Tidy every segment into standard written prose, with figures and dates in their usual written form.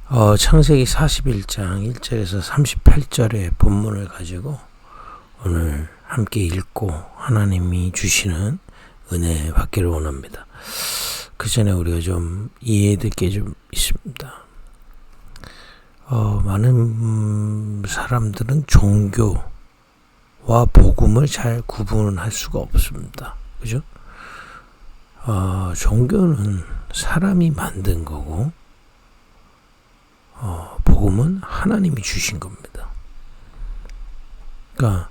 창세기 41장 1절에서 38절의 본문을 가지고 오늘 함께 읽고 하나님이 주시는 은혜 받기를 원합니다. 그 전에 우리가 좀 이해될 게 좀 있습니다. 많은 사람들은 종교와 복음을 잘 구분할 수가 없습니다. 그죠? 종교는 사람이 만든 거고, 복음은 하나님이 주신 겁니다. 그러니까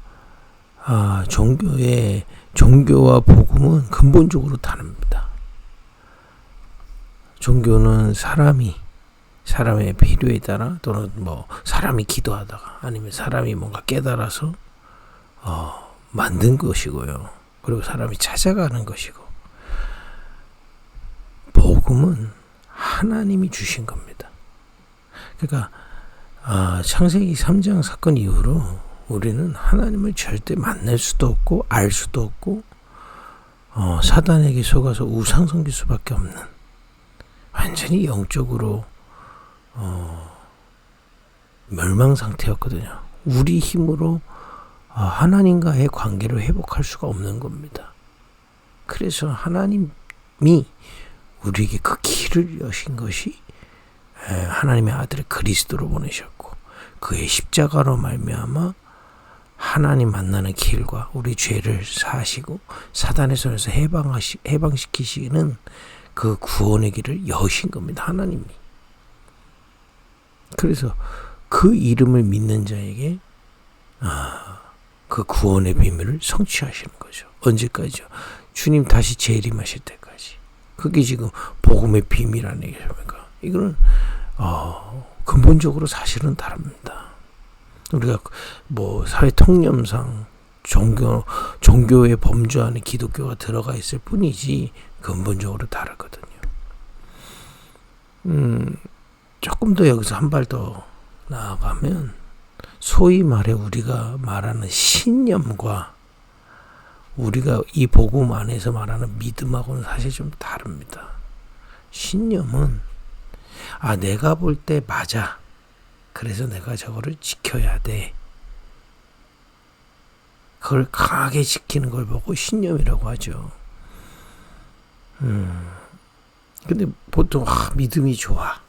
종교와 복음은 근본적으로 다릅니다. 종교는 사람의 필요에 따라, 또는 사람이 기도하다가, 아니면 사람이 뭔가 깨달아서 만든 것이고요. 그리고 사람이 찾아가는 것이고, 복음은 하나님이 주신 겁니다. 그러니까 창세기 3장 사건 이후로 우리는 하나님을 절대 만날 수도 없고 알 수도 없고 사단에게 속아서 우상 섬길 수밖에 없는, 완전히 영적으로 멸망 상태였거든요. 우리 힘으로 하나님과의 관계를 회복할 수가 없는 겁니다. 그래서 하나님이 우리에게 그 길을 여신 것이 하나님의 아들을 그리스도로 보내셨고, 그의 십자가로 말미암아 하나님 만나는 길과 우리 죄를 사하시고 사단의 손에서 해방시키시는 그 구원의 길을 여신 겁니다. 하나님이. 그래서 그 이름을 믿는 자에게 그 구원의 비밀을 성취하시는 거죠. 언제까지요? 주님 다시 재림하실 때까지. 그게 지금 복음의 비밀 아니겠습니까? 이거는 근본적으로 사실은 다릅니다. 우리가 사회 통념상 종교의 범주 안에 기독교가 들어가 있을 뿐이지 근본적으로 다르거든요. 조금 더 여기서 한 발 더 나아가면, 소위 말해 우리가 말하는 신념과 우리가 이 복음 안에서 말하는 믿음하고는 사실 좀 다릅니다. 신념은 내가 볼 때 맞아. 그래서 내가 저거를 지켜야 돼. 그걸 강하게 지키는 걸 보고 신념이라고 하죠. 근데 보통 믿음이 좋아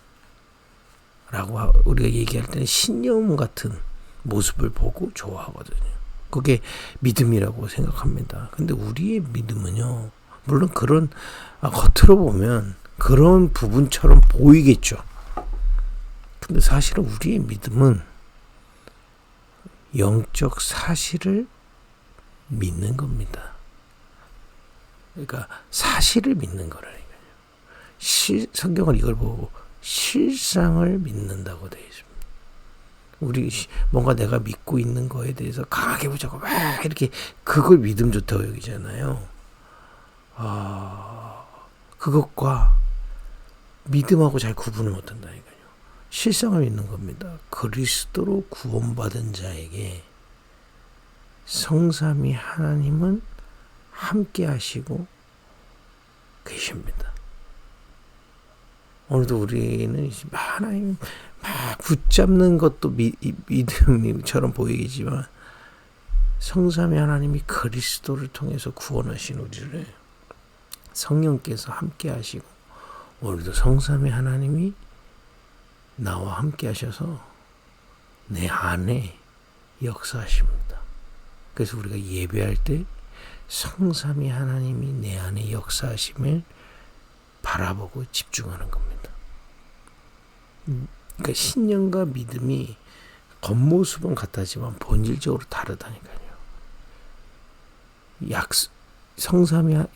라고 우리가 얘기할 때는 신념 같은 모습을 보고 좋아하거든요. 그게 믿음이라고 생각합니다. 근데 우리의 믿음은요, 물론 그런 겉으로 보면 그런 부분처럼 보이겠죠. 근데 사실은 우리의 믿음은 영적 사실을 믿는 겁니다. 그러니까 사실을 믿는 거라니까요. 성경은 이걸 보고 실상을 믿는다고 되어 있습니다. 우리 뭔가 내가 믿고 있는 거에 대해서 강하게 보자고 막 이렇게 그걸 믿음 좋다고 여기잖아요. 그것과 믿음하고 잘 구분을 못한다니까요. 실상을 믿는 겁니다. 그리스도로 구원받은 자에게 성삼위 하나님은 함께 하시고 계십니다. 오늘도 우리는 하나님 막 붙잡는 것도 믿음처럼 보이겠지만, 성삼위 하나님이 그리스도를 통해서 구원하신 우리를 성령께서 함께 하시고, 오늘도 성삼위 하나님이 나와 함께 하셔서 내 안에 역사하십니다. 그래서 우리가 예배할 때 성삼위 하나님이 내 안에 역사하심을 바라보고 집중하는 겁니다. 그러니까 신념과 믿음이 겉모습은 같하지만 본질적으로 다르다니까요.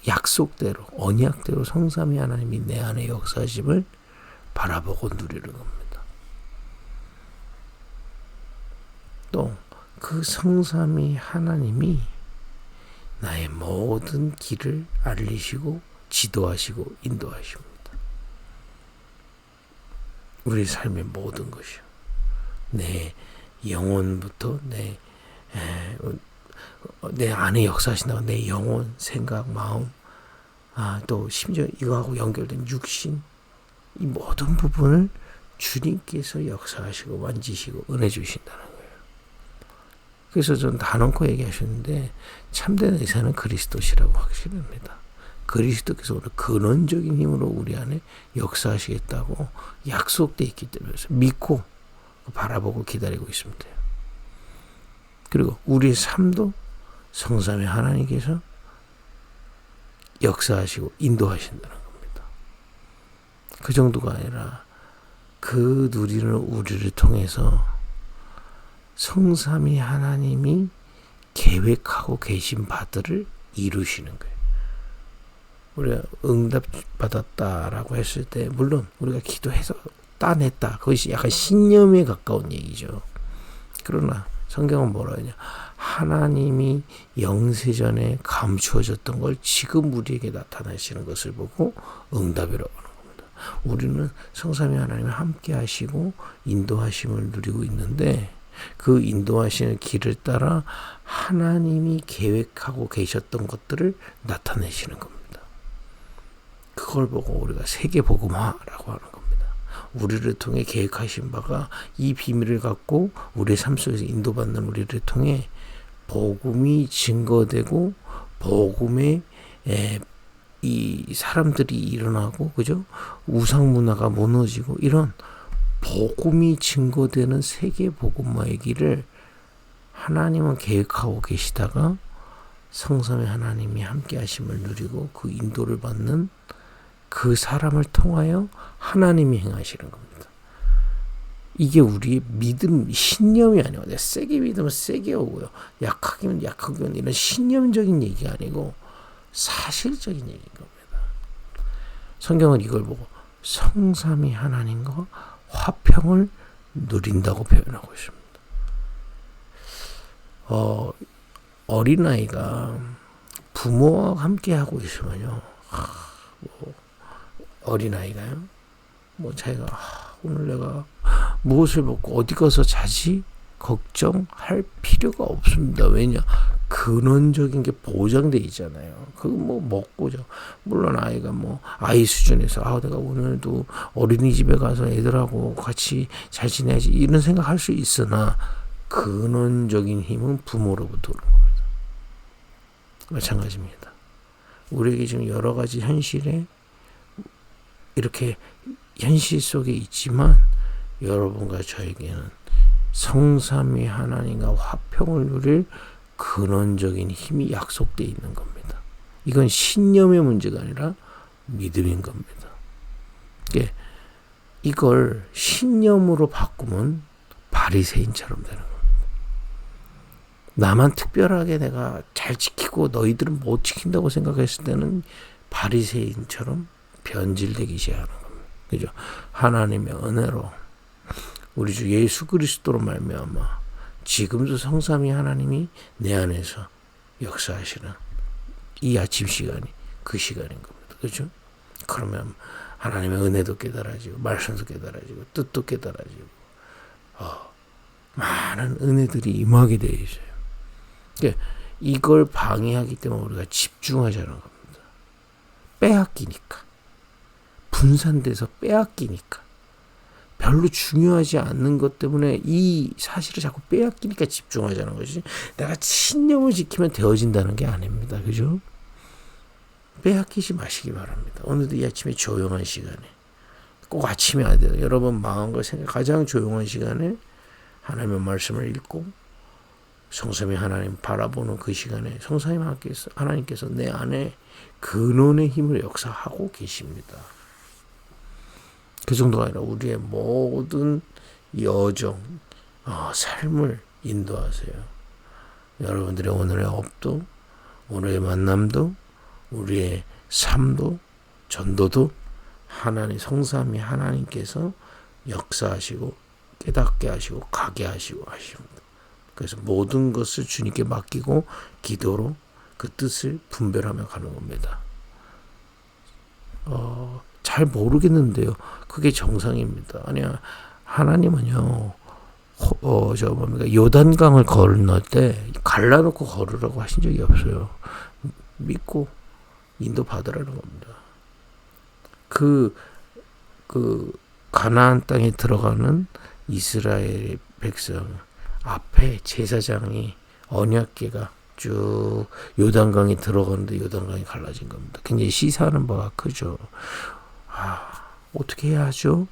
약속대로, 언약대로 성삼위 하나님이 내 안에 역사하심을 바라보고 누리는 겁니다. 또 그 성삼위 하나님이 나의 모든 길을 알리시고 지도하시고 인도하십니다. 우리 삶의 모든 것이요. 내 영혼부터 내 안에 역사하신다고, 내 영혼, 생각, 마음, 또 심지어 이거하고 연결된 육신, 이 모든 부분을 주님께서 역사하시고 만지시고 은혜 주신다는 거예요. 그래서 전 다 놓고 얘기하셨는데 참된 의사는 그리스도시라고 확신합니다. 그리스도께서 오늘 근원적인 힘으로 우리 안에 역사하시겠다고 약속되어 있기 때문에 믿고 바라보고 기다리고 있습니다. 그리고 우리의 삶도 성삼위 하나님께서 역사하시고 인도하신다는 겁니다. 그 정도가 아니라 그 누리는 우리를 통해서 성삼위 하나님이 계획하고 계신 바들을 이루시는 거예요. 우리가 응답 받았다라고 했을 때 물론 우리가 기도해서 따냈다. 그것이 약간 신념에 가까운 얘기죠. 그러나 성경은 뭐라 하냐. 하나님이 영세전에 감추어졌던 걸 지금 우리에게 나타나시는 것을 보고 응답이라고 하는 겁니다. 우리는 성삼위 하나님이 함께 하시고 인도하심을 누리고 있는데 그 인도하시는 길을 따라 하나님이 계획하고 계셨던 것들을 나타내시는 겁니다. 그걸 보고 우리가 세계복음화라고 하는 겁니다. 우리를 통해 계획하신 바가 이 비밀을 갖고 우리의 삶 속에서 인도받는 우리를 통해 복음이 증거되고 복음의 이 사람들이 일어나고 그죠? 우상 문화가 무너지고 이런 복음이 증거되는 세계 복음화의 길을 하나님은 계획하고 계시다가 성삼위 하나님이 함께 하심을 누리고 그 인도를 받는 그 사람을 통하여 하나님이 행하시는 겁니다. 이게 우리의 믿음, 신념이 아니고 내가 세게 믿으면 세게 오고요. 약하기면 약하기면 이런 신념적인 얘기가 아니고 사실적인 얘기인 겁니다. 성경은 이걸 보고 성삼위 하나님과 화평을 누린다고 표현하고 있습니다. 어린아이가 부모와 함께 하고 있으면요. 어린아이가요. 자기가 오늘 내가 무엇을 먹고 어디 가서 자지? 걱정할 필요가 없습니다. 왜냐? 근원적인 게 보장돼 있잖아요. 그거 먹고죠. 물론 아이가 아이 수준에서 내가 오늘도 어린이집에 가서 애들하고 같이 잘 지내야지 이런 생각할 수 있으나 근원적인 힘은 부모로부터 오는 겁니다. 마찬가지입니다. 우리에게 지금 여러 가지 현실에 이렇게 현실 속에 있지만 여러분과 저에게는 성삼위 하나님과 화평을 누릴 근원적인 힘이 약속되어 있는 겁니다. 이건 신념의 문제가 아니라 믿음인 겁니다. 이걸 신념으로 바꾸면 바리새인처럼 되는 겁니다. 나만 특별하게 내가 잘 지키고 너희들은 못 지킨다고 생각했을 때는 바리새인처럼 변질되기 시작하는 겁니다. 그죠? 하나님의 은혜로 우리 주 예수 그리스도로 말미암아 지금도 성삼위 하나님이 내 안에서 역사하시는 이 아침 시간이 그 시간인 겁니다. 그렇죠? 그러면 하나님의 은혜도 깨달아지고 말씀도 깨달아지고 뜻도 깨달아지고 많은 은혜들이 임하게 되어 있어요. 그러니까 이걸 방해하기 때문에 우리가 집중하자는 겁니다. 빼앗기니까. 분산돼서 빼앗기니까. 별로 중요하지 않는 것 때문에 이 사실을 자꾸 빼앗기니까 집중하자는 것이 내가 신념을 지키면 되어진다는 게 아닙니다. 그죠? 빼앗기지 마시기 바랍니다. 오늘도 이 아침에 조용한 시간에 꼭 아침이 안 돼요. 여러분 마음과 생각 가장 조용한 시간에 하나님의 말씀을 읽고 성삼위 하나님 바라보는 그 시간에 성삼위 하나님께서 내 안에 근원의 힘을 역사하고 계십니다. 그 정도가 아니라 우리의 모든 여정, 삶을 인도하세요. 여러분들의 오늘의 업도, 오늘의 만남도, 우리의 삶도, 전도도 하나님, 성삼위 하나님께서 역사하시고 깨닫게 하시고 가게 하시고 하십니다. 그래서 모든 것을 주님께 맡기고 기도로 그 뜻을 분별하며 가는 겁니다. 잘 모르겠는데요. 그게 정상입니다. 아니야. 하나님은요. 요단강을 건널 때 갈라놓고 걸으라고 하신 적이 없어요. 믿고 인도 받으라는 겁니다. 가나안 땅에 들어가는 이스라엘 백성 앞에 제사장이 언약궤가 쭉 요단강에 들어가는데 요단강이 갈라진 겁니다. 굉장히 시사하는 바가 크죠. 어떻게 해야 하죠?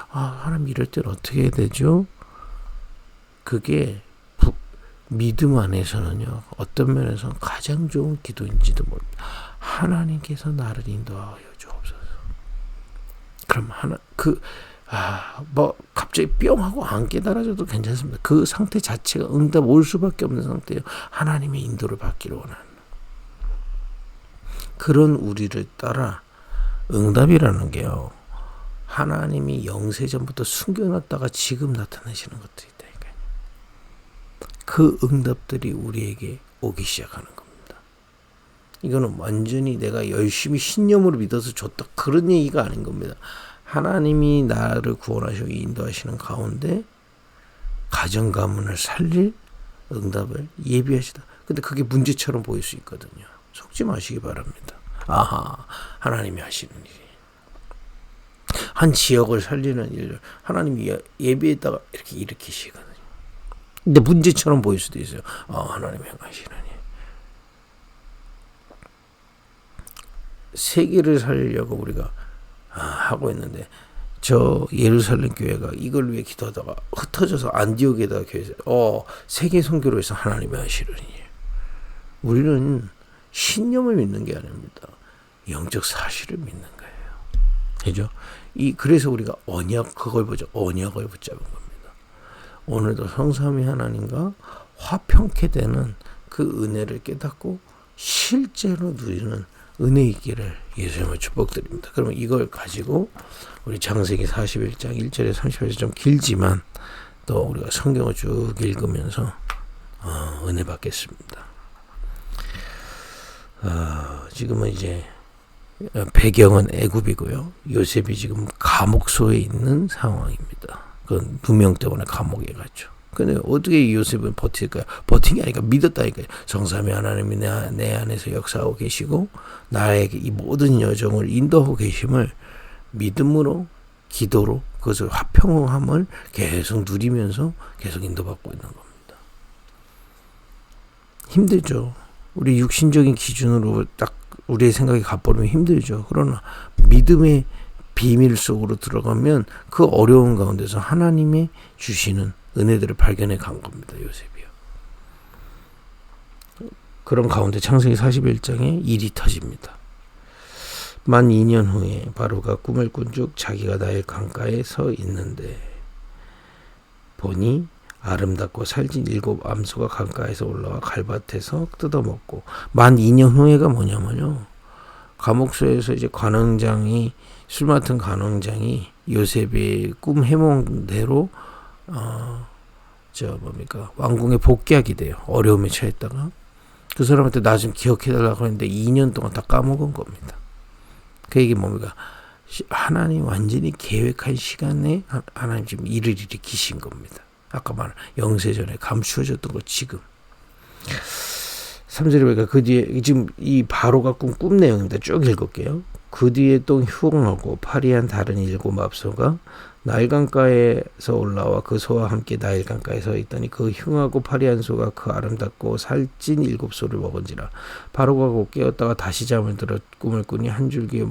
하나님 이럴 때는 어떻게 해야 되죠? 그게 믿음 안에서는요, 어떤 면에서는 가장 좋은 기도인지도 모릅니다. 하나님께서 나를 인도하여 주옵소서. 그럼 갑자기 뿅 하고 안 깨달아져도 괜찮습니다. 그 상태 자체가 응답 올 수밖에 없는 상태예요. 하나님의 인도를 받기를 원하는. 그런 우리를 따라 응답이라는 게요, 하나님이 영세전부터 숨겨놨다가 지금 나타나시는 것들이다. 그 응답들이 우리에게 오기 시작하는 겁니다. 이거는 완전히 내가 열심히 신념으로 믿어서 줬다 그런 얘기가 아닌 겁니다. 하나님이 나를 구원하시고 인도하시는 가운데 가정 가문을 살릴 응답을 예비하시다. 근데 그게 문제처럼 보일 수 있거든요. 속지 마시기 바랍니다. 하나님이 하시는 일이. 한 지역을 살리는 일을 하나님이 예비했다가 이렇게 일으키시거든요. 근데 문제처럼 보일 수도 있어요. 하나님이 행하시는 일. 세계를 살리려고 우리가 하고 있는데, 저 예루살렘 교회가 이걸 위해 기도하다가 흩어져서 안디옥에다가 교회에서 세계 선교로 해서 하나님이 하시는 일. 우리는 신념을 믿는 게 아닙니다. 영적 사실을 믿는 거예요. 그죠? 그래서 우리가 그걸 보죠. 언약을 붙잡은 겁니다. 오늘도 성삼위 하나님과 화평케 되는 그 은혜를 깨닫고 실제로 누리는 은혜 있기를 예수님을 축복드립니다. 그러면 이걸 가지고 우리 창세기 41장 1절에 30절에서 좀 길지만 또 우리가 성경을 쭉 읽으면서 은혜 받겠습니다. 지금은 이제 배경은 애굽이고요. 요셉이 지금 감옥소에 있는 상황입니다. 그 누명 때문에 감옥에 갔죠. 근데 어떻게 요셉은 버틸까요? 버틴 게 아니라 믿었다니까요. 성삼위 하나님이 내 안에서 역사하고 계시고 나에게 이 모든 여정을 인도하고 계심을 믿음으로, 기도로, 그것을 화평함을 계속 누리면서 계속 인도받고 있는 겁니다. 힘들죠. 우리 육신적인 기준으로 딱 우리의 생각이 가버리면 힘들죠. 그러나 믿음의 비밀 속으로 들어가면 그 어려운 가운데서 하나님의 주시는 은혜들을 발견해 간 겁니다. 요셉이요. 그런 가운데 창세기 41장에 일이 터집니다. 만 2년 후에 바로가 꿈을 꾼즉 자기가 나일 강가에 서 있는데 보니 아름답고 살진 7 암소가 강가에서 올라와 갈밭에서 뜯어먹고. 만 2년 후에가 뭐냐면요, 감옥소에서 이제 관원장이, 술 맡은 관원장이 요셉의 꿈 해몽대로 왕궁에 복귀하게 돼요. 어려움에 처했다가 그 사람한테 나 좀 기억해달라고 했는데 2년 동안 다 까먹은 겁니다. 그 얘기 뭡니까? 하나님 완전히 계획한 시간에 하나님 지금 일을 일으키신 겁니다. 아까 말한 영세전에 감추어졌던 것 지금. 3절에 보니까 그 뒤에 지금 이 바로가 꿈 내용입니다. 쭉 읽을게요. 그 뒤에 또 흉하고 파리한 다른 7 앞소가 나일강가에서 올라와 그 소와 함께 나일강가에 서 있더니 그 흉하고 파리한 소가 그 아름답고 살찐 7 소를 먹은지라. 바로가 곧 깨었다가 다시 잠을 들어 꿈을 꾸니 한 줄기에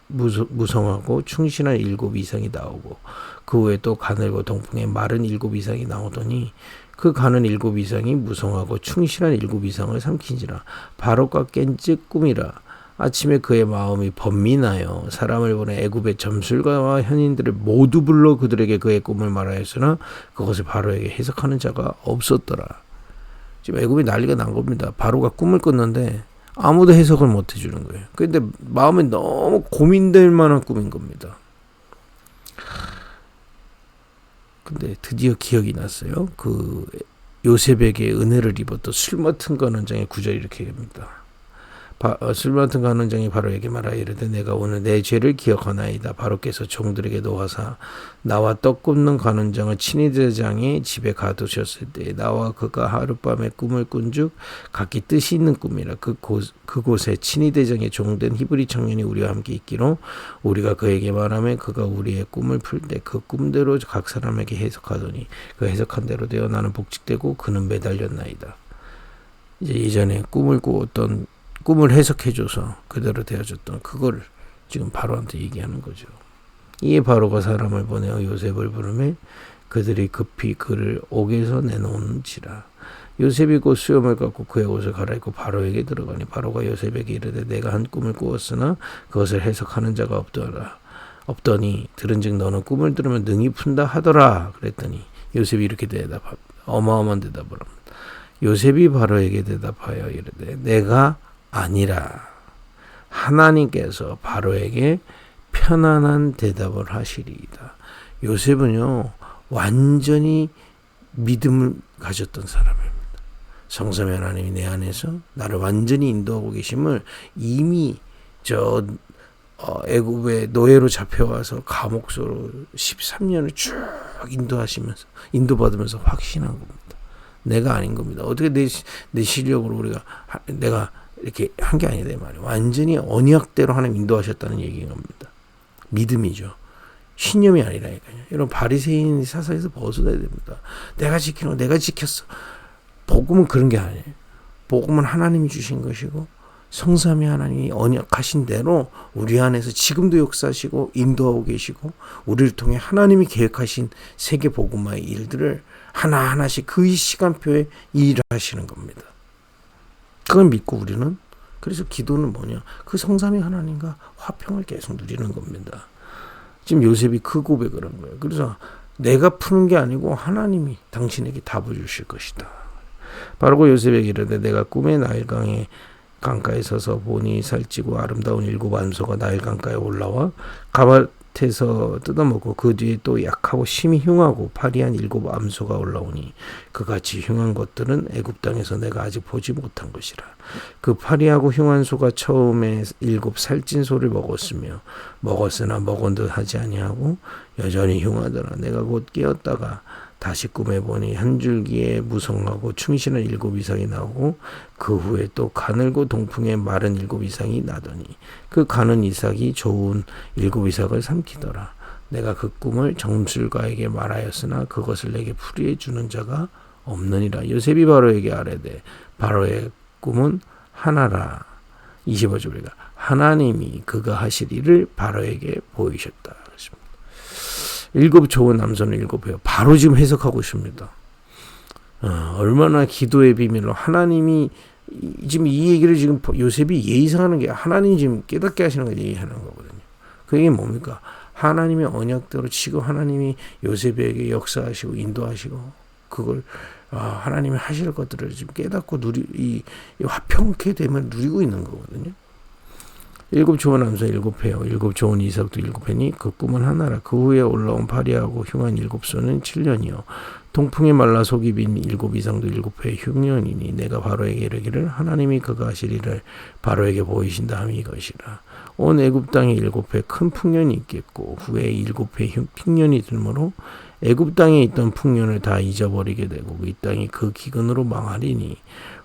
무성하고 충실한 7 이상이 나오고 그 후에 또 가늘고 동풍에 마른 7 이상이 나오더니 그 가는 7 이상이 무성하고 충실한 7 이상을 삼킨지라. 바로가 깬즉 꿈이라. 아침에 그의 마음이 번민하여 사람을 보내 애굽의 점술가와 현인들을 모두 불러 그들에게 그의 꿈을 말하였으나 그것을 바로에게 해석하는 자가 없었더라. 지금 애굽이 난리가 난 겁니다. 바로가 꿈을 꿨는데 아무도 해석을 못 해주는 거예요. 그런데 마음에 너무 고민될 만한 꿈인 겁니다. 근데 드디어 기억이 났어요. 그 요셉에게 은혜를 입었던 술 맡은 관원장의 구절이 이렇게 됩니다. 술 맡은 간원장이 바로에게 말하여 이르되 내가 오늘 내 죄를 기억하나이다. 바로께서 종들에게 노하사 나와 떡 굽는 간원장을 친위대장의 집에 가두셨을 때 나와 그가 하룻밤에 꿈을 꾼즉 각기 뜻이 있는 꿈이라. 그곳에 친위대장의 종된 히브리 청년이 우리와 함께 있기로 우리가 그에게 말하면 그가 우리의 꿈을 풀 때 그 꿈대로 각 사람에게 해석하더니 그 해석한 대로 되어 나는 복직되고 그는 매달렸나이다. 이제 이전에 꿈을 꾸었던 꿈을 해석해줘서 그대로 되어졌던 그걸 지금 바로한테 얘기하는 거죠. 이에 바로가 사람을 보내어 요셉을 부르매 그들이 급히 그를 옥에서 내놓은지라. 요셉이 곧 수염을 깎고 그의 옷을 갈아입고 바로에게 들어가니 바로가 요셉에게 이르되 내가 한 꿈을 꾸었으나 그것을 해석하는 자가 없더니 들은즉 너는 꿈을 들으면 능히 푼다 하더라. 그랬더니 요셉이 이렇게 어마어마한 대답을 합니다. 요셉이 바로에게 대답하여 이르되 내가 아니라 하나님께서 바로에게 편안한 대답을 하시리이다. 요셉은요 완전히 믿음을 가졌던 사람입니다. 성삼위 하나님이 내 안에서 나를 완전히 인도하고 계심을 이미 애굽의 노예로 잡혀와서 감옥소로 13년을 쭉 인도받으면서 확신한 겁니다. 내가 아닌 겁니다. 어떻게 내 실력으로 내가 이렇게 한 게 아니다 이 말이에요. 완전히 언약대로 하나님 인도하셨다는 얘기인 겁니다. 믿음이죠. 신념이 아니라니까요. 이런 바리새인 사상에서 벗어나야 됩니다. 내가 지켰어. 복음은 그런 게 아니에요. 복음은 하나님이 주신 것이고 성삼위 하나님이 언약하신 대로 우리 안에서 지금도 역사하시고 인도하고 계시고 우리를 통해 하나님이 계획하신 세계 복음화의 일들을 하나하나씩 그 시간표에 일하시는 겁니다. 그걸 믿고 우리는 그래서 기도는 뭐냐? 그 성삼위 하나님과 화평을 계속 누리는 겁니다. 지금 요셉이 그 고백을 한 거예요. 그래서 내가 푸는 게 아니고 하나님이 당신에게 답을 주실 것이다. 바로 요셉에게 이르되 내가 꿈에 나일강의 강가에 서서 보니 살찌고 아름다운 7 암소가 나일 강가에 올라와 가밭에서 뜯어먹고 그 뒤에 또 약하고 심히 흉하고 파리한 7 암소가 올라오니 그같이 흉한 것들은 애굽 땅에서 내가 아직 보지 못한 것이라. 그 파리하고 흉한 소가 처음에 7 살찐 소를 먹었으나 먹은 듯 하지 아니하고 여전히 흉하더라. 내가 곧 깨었다가 다시 꿈에 보니 한 줄기에 무성하고 충실한 7 이상이 나오고 그 후에 또 가늘고 동풍에 마른 7 이상이 나더니 그 가는 이삭이 좋은 7 이삭을 삼키더라. 내가 그 꿈을 점술가에게 말하였으나 그것을 내게 풀이해 주는 자가 없느니라. 요셉이 바로에게 아뢰되 바로의 꿈은 하나라. 25절입니다. 하나님이 그가 하실 일을 바로에게 보이셨다. 7 좋은 남자는 7이에요. 바로 지금 해석하고 있습니다. 얼마나 기도의 비밀로 하나님이 지금 이 얘기를 지금 요셉이 예의상하는 게 하나님이 지금 깨닫게 하시는 걸 얘기하는 거거든요. 그 얘기는 뭡니까? 하나님의 언약대로 지금 하나님이 요셉에게 역사하시고 인도하시고 그걸 하나님이 하실 것들을 지금 깨닫고 이 화평케 되면 누리고 있는 거거든요. 7 좋은 암소 7회요. 7 좋은 이삭도 7회니 그 꿈은 하나라. 그 후에 올라온 파리하고 흉한 7소는 7년이요. 동풍에 말라 속이 빈 7 이상도 7회 흉년이니 내가 바로에게 이르기를 하나님이 그가 하실 일을 바로에게 보이신다 함이 이것이라. 온 애굽 땅에 7회 큰 풍년이 있겠고 후에 7회 흉년이 들므로 애굽 땅에 있던 풍년을 다 잊어버리게 되고 이 땅이 그 기근으로 망하리니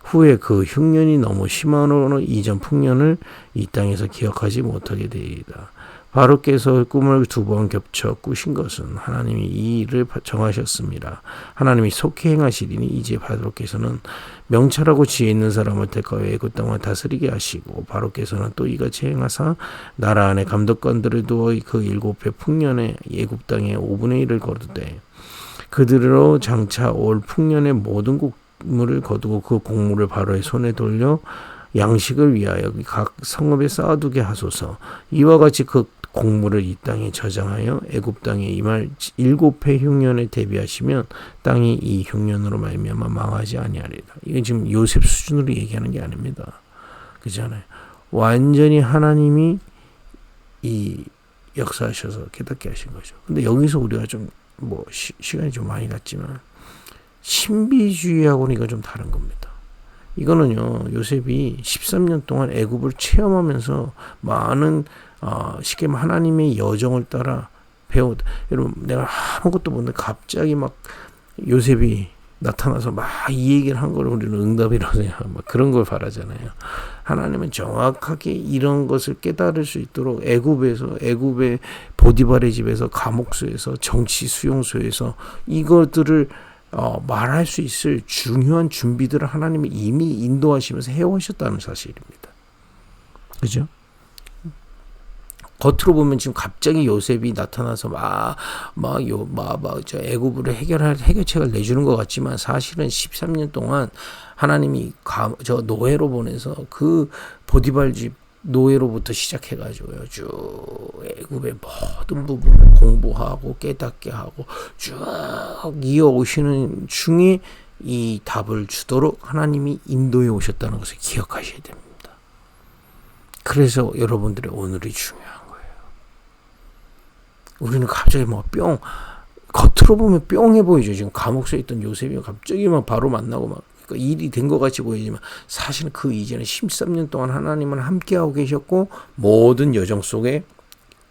후에 그 흉년이 너무 심함으로 이전 풍년을 이 땅에서 기억하지 못하게 되리이다. 바로께서 꿈을 2번 겹쳐 꾸신 것은 하나님이 이 일을 정하셨습니다. 하나님이 속히 행하시리니 이제 바로께서는 명철하고 지혜 있는 사람을 택하여 애굽 땅을 다스리게 하시고 바로께서는 또 이같이 행하사 나라 안에 감독관들을 두어 그 7회 풍년에 애굽 땅의 5분의 1을 거두되 그들로 장차 올 풍년의 모든 곡물을 거두고 그 곡물을 바로의 손에 돌려 양식을 위하여 각 성읍에 쌓아두게 하소서. 이와 같이 그 곡물을 이 땅에 저장하여 애굽 땅에 임할 7회 흉년에 대비하시면 땅이 이 흉년으로 말미암아 망하지 아니하리라. 이게 지금 요셉 수준으로 얘기하는 게 아닙니다. 그렇잖아요. 완전히 하나님이 이 역사하셔서 깨닫게 하신 거죠. 근데 여기서 우리가 좀 시간이 좀 많이 갔지만 신비주의하고는 이건 좀 다른 겁니다. 이거는요, 요셉이 13년 동안 애굽을 체험하면서 많은 쉽게 말하면 하나님의 여정을 따라 여러분, 내가 아무것도 모르는데 갑자기 막 요셉이 나타나서 막 이 얘기를 한 걸 우리는 응답이라고 생각하고 막 그런 걸 바라잖아요. 하나님은 정확하게 이런 것을 깨달을 수 있도록 애굽의 보디발의 집에서, 감옥소에서, 정치 수용소에서 이것들을 말할 수 있을 중요한 준비들을 하나님이 이미 인도하시면서 해오셨다는 사실입니다. 그죠? 겉으로 보면 지금 갑자기 요셉이 나타나서 애굽으로 해결책을 내주는 것 같지만 사실은 13년 동안 하나님이 저 노예로 보내서 그 보디발 집 노예로부터 시작해가지고요, 쭉 애굽의 모든 부분을 공부하고 깨닫게 하고 쭉 이어오시는 중에 이 답을 주도록 하나님이 인도해 오셨다는 것을 기억하셔야 됩니다. 그래서 여러분들의 오늘이 중요한 거예요. 우리는 갑자기 겉으로 보면 뿅해 보이죠. 지금 감옥소에 있던 요셉이 갑자기 바로 만나고 일이 된 것 같이 보이지만 사실은 그 이전에 13년 동안 하나님은 함께하고 계셨고 모든 여정 속에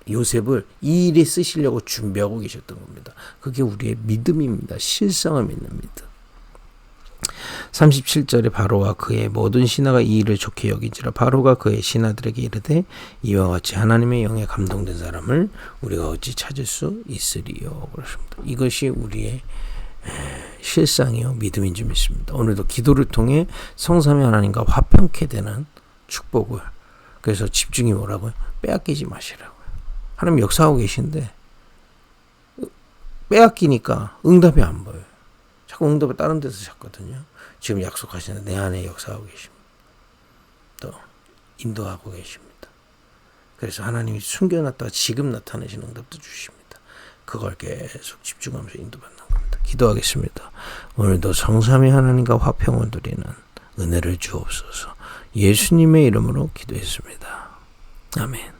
요셉을 이 일에 쓰시려고 준비하고 계셨던 겁니다. 그게 우리의 믿음입니다. 실상을 믿는 믿음. 37절에 바로와 그의 모든 신하가 이 일을 좋게 여긴지라 바로가 그의 신하들에게 이르되 이와 같이 하나님의 영에 감동된 사람을 우리가 어찌 찾을 수 있으리요. 그렇습니다. 이것이 우리의 실상이요 믿음인 줄 믿습니다. 오늘도 기도를 통해 성삼위 하나님과 화평케 되는 축복을, 그래서 집중이 뭐라고요? 빼앗기지 마시라고요. 하나님 역사하고 계신데 빼앗기니까 응답이 안 보여요. 자꾸 응답을 다른 데서 찾거든요. 지금 약속하시는 내 안에 역사하고 계십니다. 또 인도하고 계십니다. 그래서 하나님이 숨겨놨다가 지금 나타내신 응답도 주십니다. 그걸 계속 집중하면서 인도받는 겁니다. 기도하겠습니다. 오늘도 성삼위 하나님과 화평을 누리는 은혜를 주옵소서. 예수님의 이름으로 기도했습니다. 아멘.